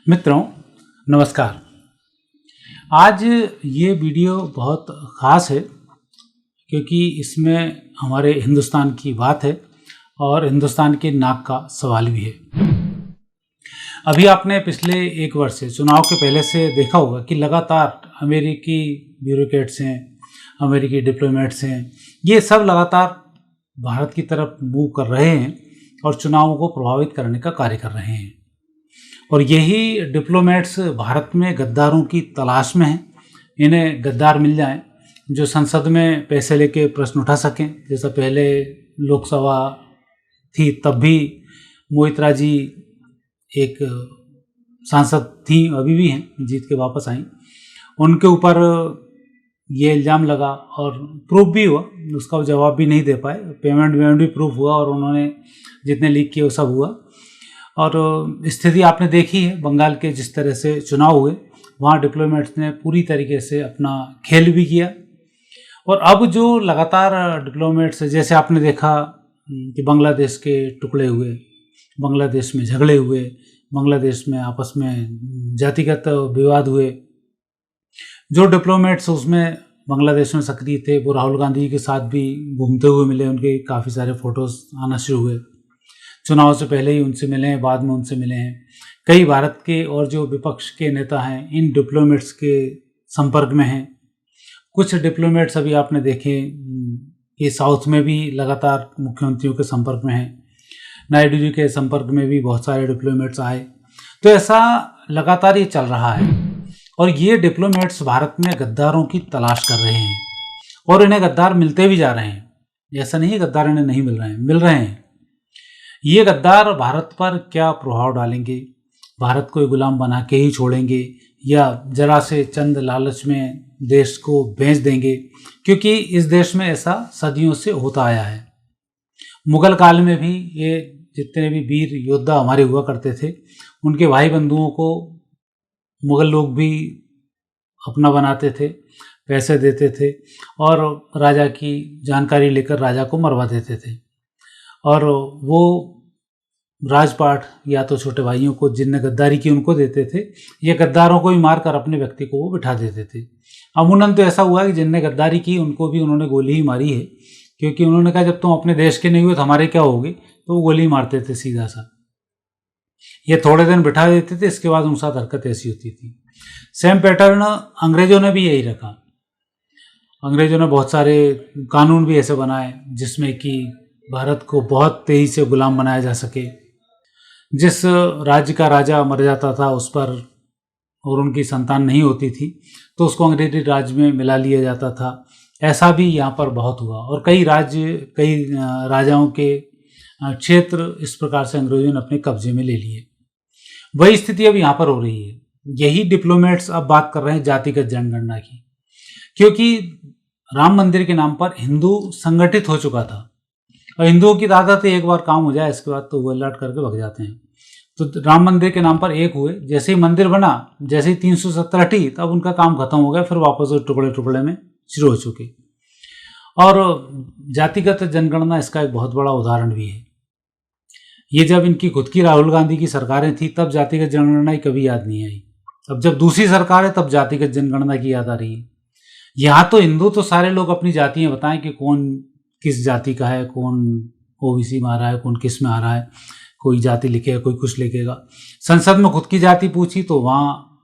मित्रों नमस्कार। आज ये वीडियो बहुत ख़ास है क्योंकि इसमें हमारे हिंदुस्तान की बात है और हिंदुस्तान के नाक का सवाल भी है। अभी आपने पिछले एक वर्ष से चुनाव के पहले से देखा होगा कि लगातार अमेरिकी ब्यूरोक्रेट्स हैं, अमेरिकी डिप्लोमेट्स हैं, ये सब लगातार भारत की तरफ मूव कर रहे हैं और चुनावों को प्रभावित करने का कार्य कर रहे हैं। और यही डिप्लोमेट्स भारत में गद्दारों की तलाश में हैं। इन्हें गद्दार मिल जाएं जो संसद में पैसे लेके प्रश्न उठा सकें। जैसा पहले लोकसभा थी तब भी मोहित्रा जी एक सांसद थी, अभी भी हैं, जीत के वापस आई। उनके ऊपर ये इल्ज़ाम लगा और प्रूफ भी हुआ, उसका जवाब भी नहीं दे पाए। पेमेंट भी प्रूफ हुआ और उन्होंने जितने लीक किए वो सब हुआ। और स्थिति आपने देखी है, बंगाल के जिस तरह से चुनाव हुए वहाँ डिप्लोमेट्स ने पूरी तरीके से अपना खेल भी किया। और अब जो लगातार डिप्लोमेट्स, जैसे आपने देखा कि बांग्लादेश के टुकड़े हुए, बांग्लादेश में झगड़े हुए, बांग्लादेश में आपस में जातिगत विवाद हुए, जो डिप्लोमेट्स उसमें बांग्लादेश में सक्रिय थे वो राहुल गांधी के साथ भी घूमते हुए मिले। उनके काफ़ी सारे फ़ोटोज़ आना शुरू हुए। चुनाव से पहले ही उनसे मिले हैं, बाद में उनसे मिले हैं। कई भारत के और जो विपक्ष के नेता हैं इन डिप्लोमेट्स के संपर्क में हैं। कुछ डिप्लोमेट्स अभी आपने देखे ये साउथ में भी लगातार मुख्यमंत्रियों के संपर्क में हैं। नायडू जी के संपर्क में भी बहुत सारे डिप्लोमेट्स आए। तो ऐसा लगातार ये चल रहा है और ये डिप्लोमेट्स भारत में गद्दारों की तलाश कर रहे हैं और इन्हें गद्दार मिलते भी जा रहे हैं। ऐसा नहीं है गद्दार इन्हें नहीं मिल रहे हैं, मिल रहे हैं। ये गद्दार भारत पर क्या प्रभाव डालेंगे, भारत को गुलाम बना के ही छोड़ेंगे या जरा से चंद लालच में देश को बेच देंगे, क्योंकि इस देश में ऐसा सदियों से होता आया है। मुगल काल में भी ये जितने भी वीर योद्धा हमारे हुआ करते थे उनके भाई बंधुओं को मुगल लोग भी अपना बनाते थे, पैसे देते थे और राजा की जानकारी लेकर राजा को मरवा देते थे। और वो राजपाट या तो छोटे भाइयों को जिनने गद्दारी की उनको देते थे, ये गद्दारों को भी मारकर अपने व्यक्ति को वो बिठा देते थे। अमूमन तो ऐसा हुआ कि जिनने गद्दारी की उनको भी उन्होंने गोली ही मारी है, क्योंकि उन्होंने कहा जब तुम अपने देश के नहीं हुए तो हमारे क्या होगे, तो वो गोली मारते थे सीधा सा। ये थोड़े दिन बिठा देते थे, इसके बाद उनके साथ हरकत ऐसी होती थी। सेम पैटर्न अंग्रेजों ने भी यही रखा। अंग्रेजों ने बहुत सारे कानून भी ऐसे बनाए जिसमें कि भारत को बहुत तेजी से गुलाम बनाया जा सके। जिस राज्य का राजा मर जाता था उस पर और उनकी संतान नहीं होती थी तो उसको अंग्रेजी राज्य में मिला लिया जाता था। ऐसा भी यहाँ पर बहुत हुआ और कई राजाओं के क्षेत्र इस प्रकार से अंग्रेजों ने अपने कब्जे में ले लिए। वही स्थिति अब यहाँ पर हो रही है। यही डिप्लोमेट्स अब बात कर रहे हैं जातिगत जनगणना की, क्योंकि राम मंदिर के नाम पर हिंदू संगठित हो चुका था और हिंदुओं की आदत है एक बार काम हो जाए इसके बाद तो वो अलर्ट करके भग जाते हैं। तो राम मंदिर के नाम पर एक हुए, जैसे ही मंदिर बना, जैसे ही 370 हटी, तब उनका काम खत्म हो गया, फिर वापस वो टुकड़े टुकड़े में शुरू हो चुके। और जातिगत जनगणना इसका एक बहुत बड़ा उदाहरण भी है। ये जब इनकी खुद की राहुल गांधी की सरकारें थी तब जातिगत जनगणना कभी याद नहीं आई। अब जब दूसरी सरकार है तब जातिगत जनगणना की याद आ रही है। यहाँ तो हिंदू तो सारे लोग अपनी जातियाँ बताएं कि कौन किस जाति का है, कौन ओबीसी में आ रहा है, कौन किस में आ रहा है। कोई जाति लिखेगा, कोई कुछ लिखेगा। संसद में खुद की जाति पूछी तो वहाँ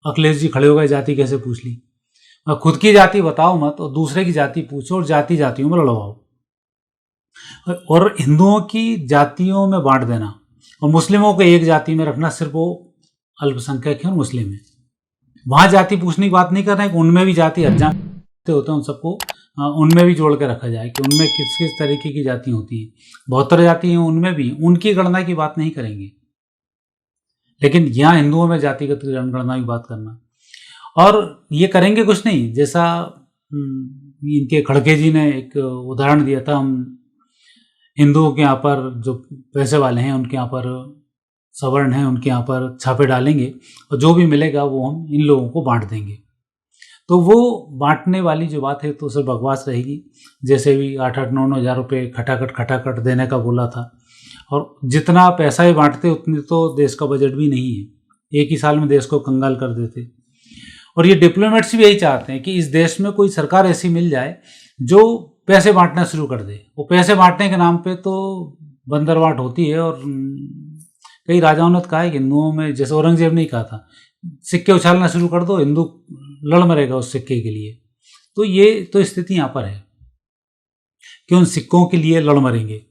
अखिलेश जी खड़े हो गए, जाति कैसे पूछ ली। और खुद की जाति बताओ मत और दूसरे की जाति पूछो और जातियों में लड़वाओ। और हिंदुओं की जातियों में बांट देना और मुस्लिमों को एक जाति में रखना, सिर्फ वो अल्पसंख्यक है और मुस्लिम है। वहाँ जाति पूछने की बात नहीं कर रहे हैं कि उनमें भी जाति अज्ञात होते हैं, उन सबको उनमें भी जोड़ के रखा जाए कि उनमें किस किस तरीके की जाति होती हैं। 72 जाति हैं, उनमें भी उनकी गणना की बात नहीं करेंगे। लेकिन यहाँ हिंदुओं में जातिगत जनगणना की बात करना, और ये करेंगे कुछ नहीं। जैसा इनके खड़गे जी ने एक उदाहरण दिया था, हम हिंदुओं के यहाँ पर जो पैसे वाले हैं उनके यहाँ पर सवर्ण हैं, उनके यहाँ पर छापे डालेंगे और जो भी मिलेगा वो हम इन लोगों को बांट देंगे। तो वो बांटने वाली जो बात है तो उसे बकवास रहेगी। जैसे भी 8-8, 9-9 हज़ार रुपये खटाखट देने का बोला था, और जितना पैसा ही बांटते उतनी तो देश का बजट भी नहीं है। एक ही साल में देश को कंगाल कर देते। और ये डिप्लोमेट्स भी यही चाहते हैं कि इस देश में कोई सरकार ऐसी मिल जाए जो पैसे बांटना शुरू कर दे। वो पैसे बांटने के नाम पे तो बंदरवाट होती है। और कई राजाओं ने कहा है कि हिंदुओं में, जैसे औरंगजेब ने कहा था, सिक्के उछालना शुरू कर दो, हिंदू लड़ मरेगा उस सिक्के के लिए। तो ये तो स्थिति यहाँ पर है कि उन सिक्कों के लिए लड़ मरेंगे,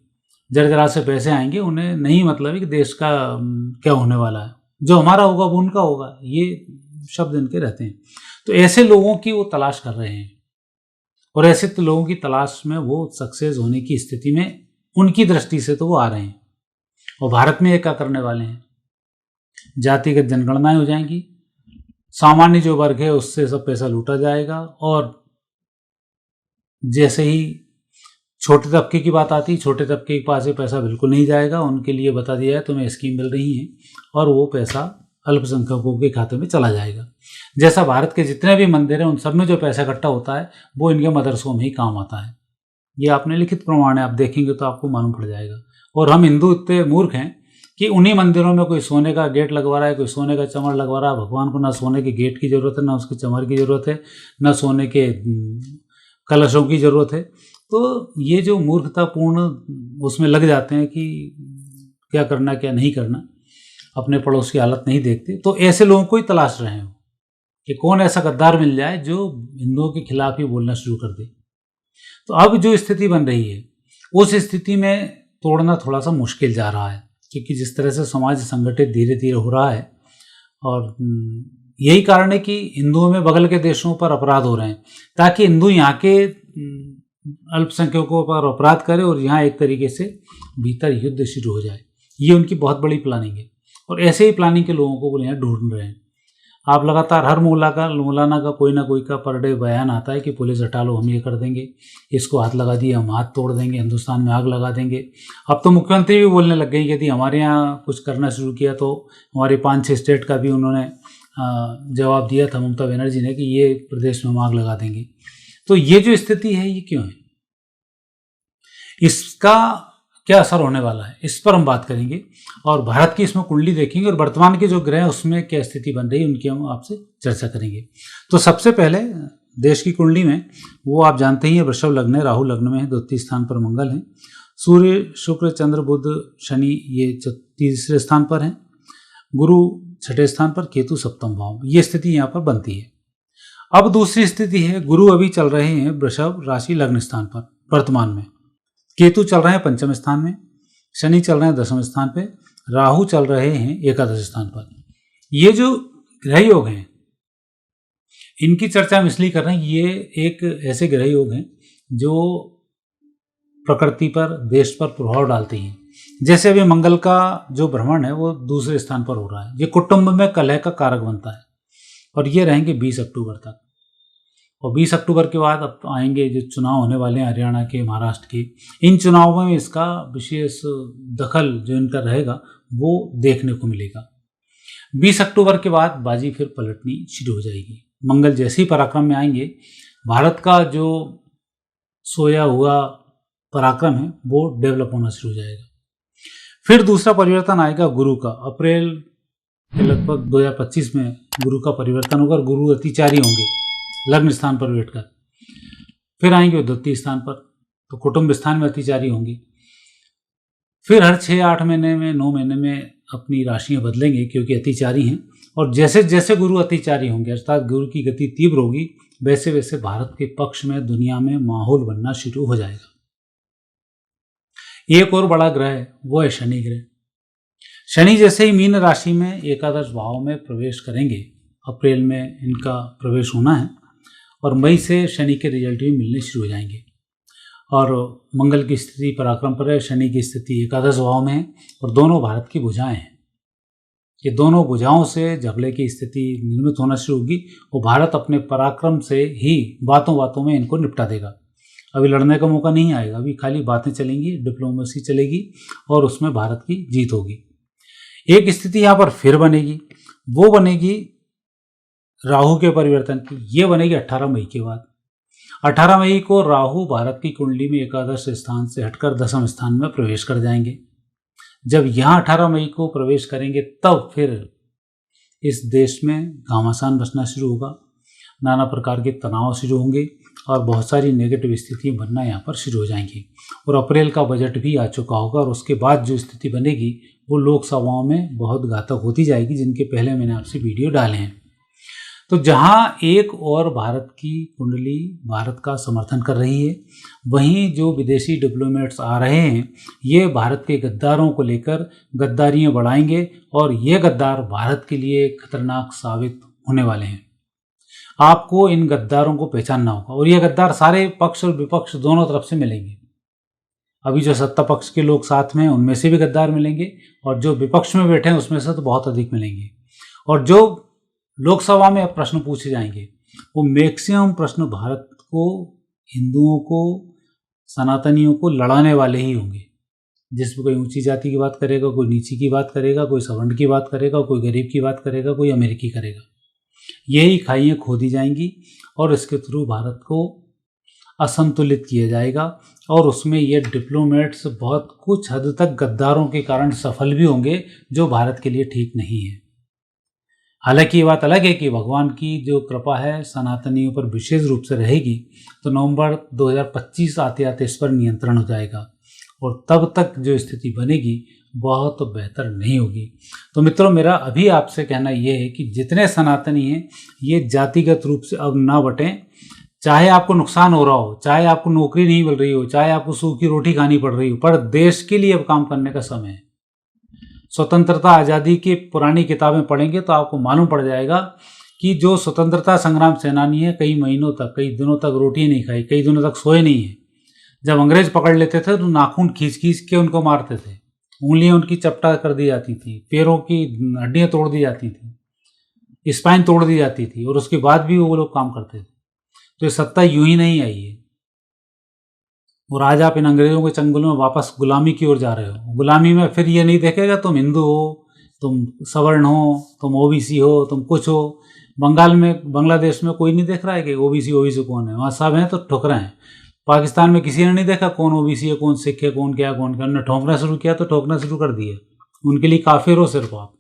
जरा जरा से पैसे आएंगे, उन्हें नहीं मतलब है कि देश का क्या होने वाला है, जो हमारा होगा वो उनका होगा, ये शब्द इनके रहते हैं। तो ऐसे लोगों की वो तलाश कर रहे हैं, और ऐसे लोगों की तलाश में वो सक्सेस होने की स्थिति में उनकी दृष्टि से तो वो आ रहे हैं। और भारत में ये क्या करने वाले हैं, जातिगत जनगणनाएं हो जाएंगी, सामान्य जो वर्ग है उससे सब पैसा लूटा जाएगा, और जैसे ही छोटे तबके की बात आती, छोटे तबके के पास ये पैसा बिल्कुल नहीं जाएगा। उनके लिए बता दिया है तुम्हें स्कीम मिल रही है, और वो पैसा अल्पसंख्यकों के खाते में चला जाएगा। जैसा भारत के जितने भी मंदिर हैं उन सब में जो पैसा इकट्ठा होता है वो इनके मदरसों में ही काम आता है। ये आपने लिखित प्रमाण है, आप देखेंगे तो आपको मालूम पड़ जाएगा। और हम हिंदू इतने मूर्ख हैं कि उन्हीं मंदिरों में कोई सोने का गेट लगवा रहा है, कोई सोने का चमर लगवा रहा है। भगवान को ना सोने के गेट की ज़रूरत है, ना उसके चमर की ज़रूरत है, ना सोने के कलशों की ज़रूरत है। तो ये जो मूर्खतापूर्ण उसमें लग जाते हैं कि क्या करना क्या नहीं करना, अपने पड़ोस की हालत नहीं देखते। तो ऐसे लोगों को ही तलाश रहे हो कि कौन ऐसा गद्दार मिल जाए जो हिंदुओं के खिलाफ ही बोलना शुरू कर दे। तो अब जो स्थिति बन रही है उस स्थिति में तोड़ना थोड़ा सा मुश्किल जा रहा है, क्योंकि जिस तरह से समाज संगठित धीरे धीरे हो रहा है, और यही कारण है कि हिंदुओं में बगल के देशों पर अपराध हो रहे हैं, ताकि हिंदू यहाँ के अल्पसंख्यकों पर अपराध करे और यहाँ एक तरीके से भीतर युद्ध शुरू हो जाए। ये उनकी बहुत बड़ी प्लानिंग है, और ऐसे ही प्लानिंग के लोगों को वो यहाँ ढूंढ रहे हैं। आप लगातार हर मौलाना का कोई ना कोई का पर डे बयान आता है कि पुलिस हटा लो, हम ये कर देंगे, इसको हाथ लगा दिए हम हाथ तोड़ देंगे, हिंदुस्तान में आग लगा देंगे। अब तो मुख्यमंत्री भी बोलने लग गए कि यदि हमारे यहाँ कुछ करना शुरू किया तो हमारे 5-6 स्टेट का भी उन्होंने जवाब दिया था ममता बनर्जी ने कि ये प्रदेश में हम आग लगा देंगे। तो ये जो स्थिति है ये क्यों है, इसका क्या असर होने वाला है, इस पर हम बात करेंगे। और भारत की इसमें कुंडली देखेंगे, और वर्तमान के जो ग्रह हैं उसमें क्या स्थिति बन रही है उनकी हम आपसे चर्चा करेंगे। तो सबसे पहले देश की कुंडली में वो आप जानते ही हैं, वृषभ लग्न है, राहु लग्न में है, द्वितीय स्थान पर मंगल है, सूर्य शुक्र चंद्र बुध शनि ये तीसरे स्थान पर हैं, गुरु छठे स्थान पर, केतु सप्तम भाव में। ये स्थिति यहाँ पर बनती है। अब दूसरी स्थिति है, गुरु अभी चल रहे हैं वृषभ राशि लग्न स्थान पर वर्तमान में, केतु चल रहे हैं पंचम स्थान में, शनि चल रहे हैं दसम स्थान पे, राहु चल रहे हैं एकादश स्थान पर। ये जो ग्रह योग हैं इनकी चर्चा हम इसलिए कर रहे हैं, ये एक ऐसे ग्रह योग हैं जो प्रकृति पर, देश पर प्रभाव डालते हैं। जैसे अभी मंगल का जो भ्रमण है वो दूसरे स्थान पर हो रहा है, ये कुटुंब में कलह का कारक बनता है, और ये रहेंगे 20 अक्टूबर तक। और 20 अक्टूबर के बाद अब आएंगे जो चुनाव होने वाले हैं हरियाणा के, महाराष्ट्र के, इन चुनावों में इसका विशेष दखल जो इनका रहेगा वो देखने को मिलेगा। 20 अक्टूबर के बाद बाजी फिर पलटनी शुरू हो जाएगी। मंगल जैसे ही पराक्रम में आएंगे, भारत का जो सोया हुआ पराक्रम है वो डेवलप होना शुरू हो जाएगा। फिर दूसरा परिवर्तन आएगा गुरु का, अप्रैल के लगभग 2025 में गुरु का परिवर्तन होगा, और गुरु अतिचारी होंगे लग्न स्थान पर बैठकर। फिर आएंगे वो द्वितीय स्थान पर, तो कुटुंब स्थान में अतिचारी होंगे। फिर हर 6-8 महीने में, 9 महीने में अपनी राशियां बदलेंगे, क्योंकि अतिचारी हैं। और जैसे जैसे गुरु अतिचारी होंगे, अर्थात गुरु की गति तीव्र होगी, वैसे वैसे भारत के पक्ष में, दुनिया में माहौल बनना शुरू हो जाएगा। एक और बड़ा ग्रह है वो है शनि ग्रह। शनि जैसे ही मीन राशि में एकादश भाव में प्रवेश करेंगे, अप्रैल में इनका प्रवेश होना है, और मई से शनि के रिजल्ट भी मिलने शुरू हो जाएंगे। और मंगल की स्थिति पराक्रम पर है, शनि की स्थिति एकादश भाव में है, और दोनों भारत की भुजाएं हैं। ये दोनों भुजाओं से झगड़े की स्थिति निर्मित होना शुरू होगी, और भारत अपने पराक्रम से ही बातों बातों में इनको निपटा देगा। अभी लड़ने का मौका नहीं आएगा, अभी खाली बातें चलेंगी, डिप्लोमेसी चलेगी, और उसमें भारत की जीत होगी। एक स्थिति यहाँ पर फिर बनेगी, वो बनेगी राहु के परिवर्तन की। ये बनेगी 18 मई के बाद। 18 मई को राहु भारत की कुंडली में एकादश स्थान से हटकर दसम स्थान में प्रवेश कर जाएंगे। जब यहाँ 18 मई को प्रवेश करेंगे, तब फिर इस देश में घमासान बसना शुरू होगा, नाना प्रकार के तनाव शुरू होंगे और बहुत सारी नेगेटिव स्थितियाँ बनना यहाँ पर शुरू हो जाएंगी। और अप्रैल का बजट भी आ चुका होगा और उसके बाद जो स्थिति बनेगी वो लोकसभाओं में बहुत घातक होती जाएगी, जिनके पहले मैंने आपसे वीडियो डाले हैं। तो जहाँ एक और भारत की कुंडली भारत का समर्थन कर रही है, वहीं जो विदेशी डिप्लोमेट्स आ रहे हैं ये भारत के गद्दारों को लेकर गद्दारियाँ बढ़ाएंगे और ये गद्दार भारत के लिए खतरनाक साबित होने वाले हैं। आपको इन गद्दारों को पहचानना होगा और ये गद्दार सारे पक्ष और विपक्ष दोनों तरफ से मिलेंगे। अभी जो सत्ता पक्ष के लोग साथ में हैं उनमें से भी गद्दार मिलेंगे और जो विपक्ष में बैठे हैं उसमें से तो बहुत अधिक मिलेंगे। और जो लोकसभा में अब प्रश्न पूछे जाएंगे वो मैक्सिमम प्रश्न भारत को, हिंदुओं को, सनातनियों को लड़ाने वाले ही होंगे। जिसमें कोई ऊंची जाति की बात करेगा, कोई नीची की बात करेगा, कोई सवर्ण की बात करेगा, कोई गरीब की बात करेगा, कोई अमेरिकी करेगा। यही खाइयाँ खोदी जाएंगी और इसके थ्रू भारत को असंतुलित किया जाएगा और उसमें ये डिप्लोमेट्स बहुत कुछ हद तक गद्दारों के कारण सफल भी होंगे, जो भारत के लिए ठीक नहीं है। हालांकि ये बात अलग है कि भगवान की जो कृपा है सनातनियों पर विशेष रूप से रहेगी, तो नवंबर 2025 आते आते इस पर नियंत्रण हो जाएगा और तब तक जो स्थिति बनेगी बहुत बेहतर नहीं होगी। तो मित्रों, मेरा अभी आपसे कहना यह है कि जितने सनातनी हैं ये जातिगत रूप से अब ना बटें। चाहे आपको नुकसान हो रहा हो, चाहे आपको नौकरी नहीं मिल रही हो, चाहे आपको सूखी रोटी खानी पड़ रही हो, पर देश के लिए अब काम करने का समय है। स्वतंत्रता आज़ादी की पुरानी किताबें पढ़ेंगे तो आपको मालूम पड़ जाएगा कि जो स्वतंत्रता संग्राम सेनानी है कई महीनों तक, कई दिनों तक रोटी नहीं खाई, कई दिनों तक सोए नहीं है। जब अंग्रेज पकड़ लेते थे तो नाखून खींच खींच के उनको मारते थे, उंगलियां उनकी चपटा कर दी जाती थी, पैरों की हड्डियां तोड़ दी जाती थी, स्पाइन तोड़ दी जाती थी और उसके बाद भी वो लोग काम करते थे। तो ये सत्ता यूं ही नहीं आई है और आज आप इन अंग्रेजों के चंगुल में वापस गुलामी की ओर जा रहे हो। गुलामी में फिर ये नहीं देखेगा तुम हिंदू हो, तुम सवर्ण हो, तुम ओबीसी हो, तुम कुछ हो। बंगाल में, बांग्लादेश में कोई नहीं देख रहा है कि ओबीसी कौन है, वहाँ सब हैं तो ठुकरा हैं। पाकिस्तान में किसी ने नहीं देखा कौन ओबीसी है, कौन सिख है, कौन क्या, कौन क्या। उन्होंने ठोकना शुरू किया तो ठोकना शुरू कर दिया। उनके लिए काफिर हो सिर्फ आप।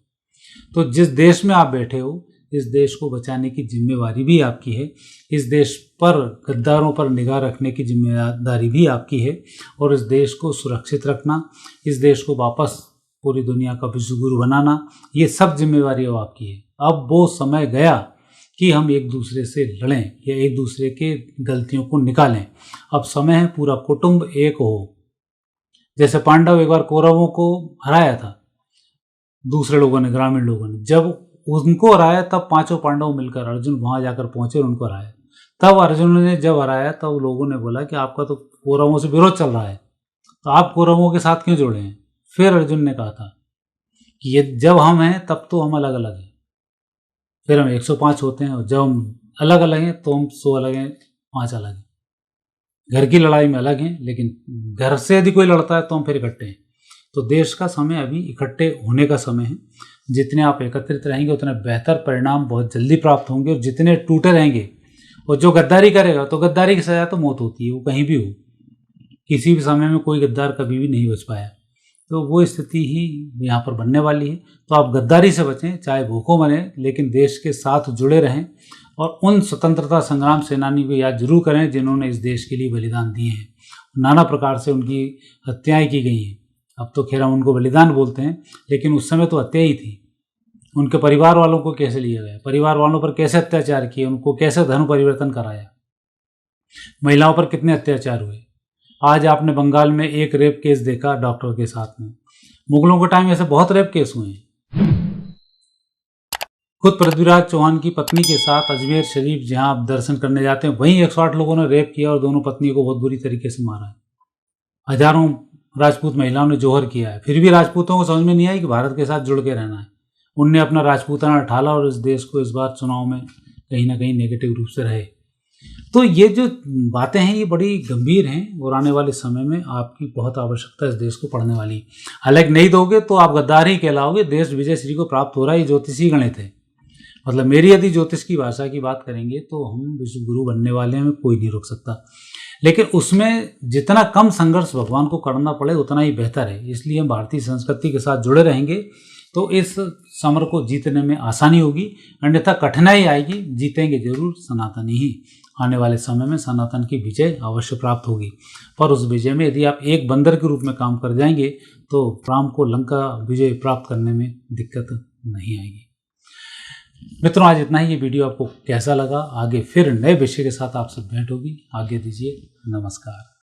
तो जिस देश में आप बैठे हो, इस देश को बचाने की जिम्मेवारी भी आपकी है। इस देश पर गद्दारों पर निगाह रखने की जिम्मेदारी भी आपकी है और इस देश को सुरक्षित रखना, इस देश को वापस पूरी दुनिया का विश्वगुरु बनाना, ये सब जिम्मेवारी अब आपकी है। अब वो समय गया कि हम एक दूसरे से लड़ें या एक दूसरे के गलतियों को निकालें। अब समय है पूरा कुटुंब एक हो। जैसे पांडव एक बार कौरवों को हराया था दूसरे लोगों ने, ग्रामीण लोगों ने, जब उनको हराया तब पांचों पांडव मिलकर अर्जुन वहां जाकर पहुंचे और उनको हराया। तब अर्जुन ने जब हराया तब लोगों ने बोला कि आपका तो कौरवों से विरोध चल रहा है, तो आप कौरवों के साथ क्यों जुड़े हैं। फिर अर्जुन ने कहा था कि ये जब हम हैं तब तो हम अलग अलग हैं, फिर हम 105 होते हैं और जब हम अलग अलग हैं तो हम 100 अलग हैं, 5 अलग हैं। घर की लड़ाई में अलग हैं, लेकिन घर से यदि कोई लड़ता है तो हम फिर इकट्ठे हैं। तो देश का समय अभी इकट्ठे होने का समय है। जितने आप एकत्रित रहेंगे उतने बेहतर परिणाम बहुत जल्दी प्राप्त होंगे और जितने टूटे रहेंगे, और जो गद्दारी करेगा तो गद्दारी की सजा तो मौत होती है, वो कहीं भी हो। किसी भी समय में कोई गद्दार कभी भी नहीं बच पाया, तो वो स्थिति ही यहाँ पर बनने वाली है। तो आप गद्दारी से बचें, चाहे भूखों मरें, लेकिन देश के साथ जुड़े रहें और उन स्वतंत्रता संग्राम सेनानी को याद जरूर करें जिन्होंने इस देश के लिए बलिदान दिए हैं। नाना प्रकार से उनकी हत्याएं की गई हैं। अब तो खैर हम उनको बलिदान बोलते हैं, लेकिन उस समय तो हत्या ही थी। उनके परिवार वालों को कैसे लिया गया, परिवार वालों पर कैसे अत्याचार किए, उनको कैसे धर्म परिवर्तन कराया, महिलाओं पर कितने अत्याचार हुए। आज आपने बंगाल में एक रेप केस देखा डॉक्टर के साथ में। मुगलों के टाइम ऐसे बहुत रेप केस हुए हैं। खुद पृथ्वीराज चौहान की पत्नी के साथ अजमेर शरीफ जहां आप दर्शन करने जाते हैं, वहीं 108 लोगों ने रेप किया और दोनों पत्नियों को बहुत बुरी तरीके से मारा है। हजारों राजपूत महिलाओं ने जोहर किया है। फिर भी राजपूतों को समझ में नहीं आई कि भारत के साथ जुड़ के रहना है। उनने अपना राजपूताना ढाला और इस देश को इस बार चुनाव में कहीं ना कहीं नेगेटिव रूप से रहे। तो ये जो बातें हैं ये बड़ी गंभीर हैं और आने वाले समय में आपकी बहुत आवश्यकता इस देश को पढ़ने वाली है। हालांकि नहीं दोगे तो आप गद्दार ही कहलाओगे। देश विजय श्री को प्राप्त हो रहा है, ये ज्योतिषी गणित है। मतलब मेरी यदि ज्योतिष की भाषा की बात करेंगे तो हम विश्व गुरु बनने वाले हैं, कोई नहीं रोक सकता। लेकिन उसमें जितना कम संघर्ष भगवान को करना पड़े उतना ही बेहतर है। इसलिए हम भारतीय संस्कृति के साथ जुड़े रहेंगे, तो इस समर को जीतने में आसानी होगी, अन्यथा कठिनाई आएगी। जीतेंगे जरूर सनातनी ही। आने वाले समय में सनातन की विजय अवश्य प्राप्त होगी, पर उस विजय में यदि आप एक बंदर के रूप में काम कर जाएंगे तो राम को लंका विजय प्राप्त करने में दिक्कत नहीं आएगी। मित्रों, आज इतना ही। ये वीडियो आपको कैसा लगा? आगे फिर नए विषय के साथ आपसे भेंट होगी। आगे दीजिए, नमस्कार।